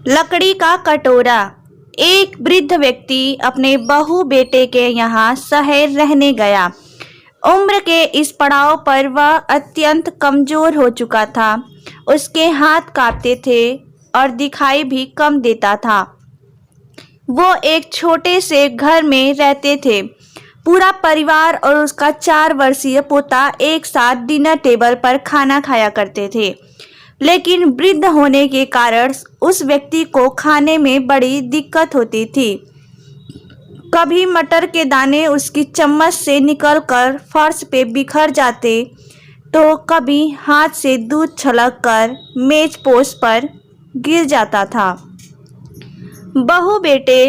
लकड़ी का कटोरा। एक वृद्ध व्यक्ति अपने बहू बेटे के यहाँ शहर रहने गया। उम्र के इस पड़ाव पर वह अत्यंत कमजोर हो चुका था। उसके हाथ कांपते थे और दिखाई भी कम देता था। वो एक छोटे से घर में रहते थे। पूरा परिवार और उसका 4 वर्षीय पोता एक साथ डिनर टेबल पर खाना खाया करते थे। लेकिन वृद्ध होने के कारण उस व्यक्ति को खाने में बड़ी दिक्कत होती थी। कभी मटर के दाने उसकी चम्मच से निकलकर फर्श पे बिखर जाते, तो कभी हाथ से दूध छलककर मेज पोस्ट पर गिर जाता था। बहू बेटे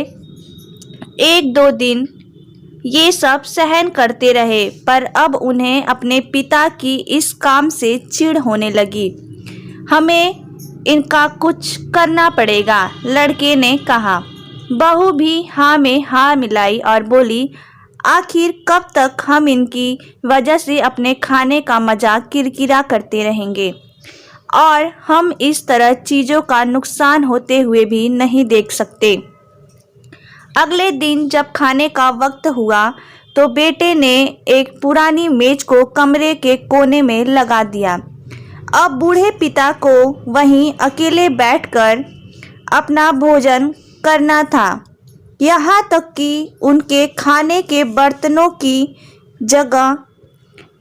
1-2 दिन ये सब सहन करते रहे, पर अब उन्हें अपने पिता की इस काम से चिढ़ होने लगी। हमें इनका कुछ करना पड़ेगा, लड़के ने कहा। बहू भी हाँ में हाँ मिलाई और बोली, आखिर कब तक हम इनकी वजह से अपने खाने का मजाक किरकिरा करते रहेंगे, और हम इस तरह चीज़ों का नुकसान होते हुए भी नहीं देख सकते। अगले दिन जब खाने का वक्त हुआ तो बेटे ने एक पुरानी मेज को कमरे के कोने में लगा दिया। अब बूढ़े पिता को वहीं अकेले बैठकर अपना भोजन करना था। यहाँ तक कि उनके खाने के बर्तनों की जगह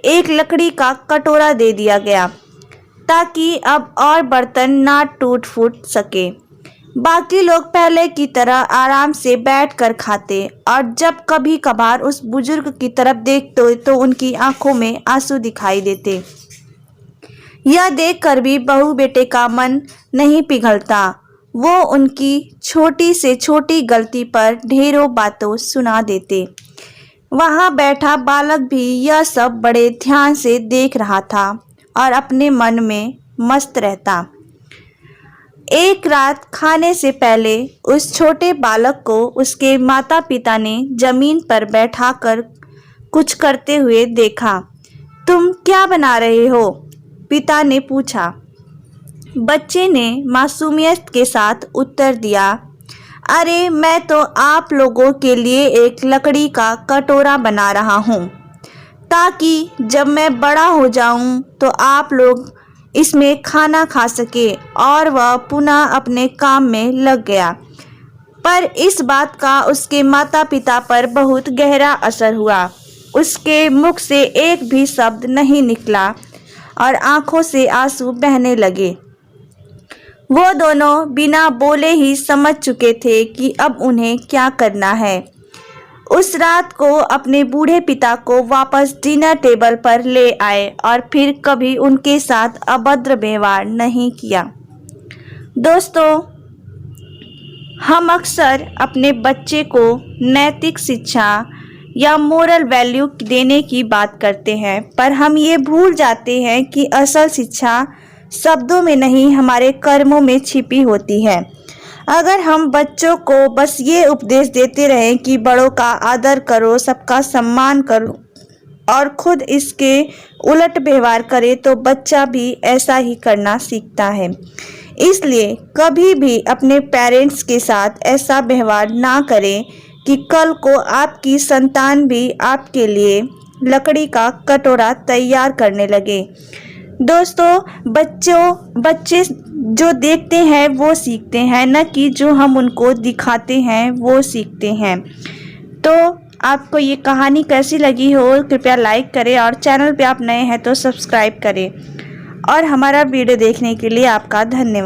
एक लकड़ी का कटोरा दे दिया गया, ताकि अब और बर्तन ना टूट फूट सके। बाकी लोग पहले की तरह आराम से बैठकर खाते, और जब कभी कभार उस बुजुर्ग की तरफ देखते तो उनकी आंखों में आंसू दिखाई देते। यह देखकर भी बहू बेटे का मन नहीं पिघलता। वो उनकी छोटी से छोटी गलती पर ढेरों बातों सुना देते। वहाँ बैठा बालक भी यह सब बड़े ध्यान से देख रहा था और अपने मन में मस्त रहता। एक रात खाने से पहले उस छोटे बालक को उसके माता पिता ने जमीन पर बैठाकर कुछ करते हुए देखा। तुम क्या बना रहे हो? पिता ने पूछा। बच्चे ने मासूमियत के साथ उत्तर दिया, अरे मैं तो आप लोगों के लिए एक लकड़ी का कटोरा बना रहा हूँ, ताकि जब मैं बड़ा हो जाऊँ तो आप लोग इसमें खाना खा सके। और वह पुनः अपने काम में लग गया। पर इस बात का उसके माता पिता पर बहुत गहरा असर हुआ। उसके मुख से एक भी शब्द नहीं निकला और आंखों से आंसू बहने लगे। वो दोनों बिना बोले ही समझ चुके थे कि अब उन्हें क्या करना है। उस रात को अपने बूढ़े पिता को वापस डिनर टेबल पर ले आए और फिर कभी उनके साथ अभद्र व्यवहार नहीं किया। दोस्तों, हम अक्सर अपने बच्चे को नैतिक शिक्षा या मोरल वैल्यू देने की बात करते हैं, पर हम ये भूल जाते हैं कि असल शिक्षा शब्दों में नहीं, हमारे कर्मों में छिपी होती है। अगर हम बच्चों को बस ये उपदेश देते रहें कि बड़ों का आदर करो, सबका सम्मान करो, और खुद इसके उलट व्यवहार करें, तो बच्चा भी ऐसा ही करना सीखता है। इसलिए कभी भी अपने पेरेंट्स के साथ ऐसा व्यवहार ना करें कि कल को आपकी संतान भी आपके लिए लकड़ी का कटोरा तैयार करने लगे। दोस्तों, बच्चे जो देखते हैं वो सीखते हैं, न कि जो हम उनको दिखाते हैं वो सीखते हैं। तो आपको ये कहानी कैसी लगी हो, कृपया लाइक करें, और चैनल पे आप नए हैं तो सब्सक्राइब करें। और हमारा वीडियो देखने के लिए आपका धन्यवाद।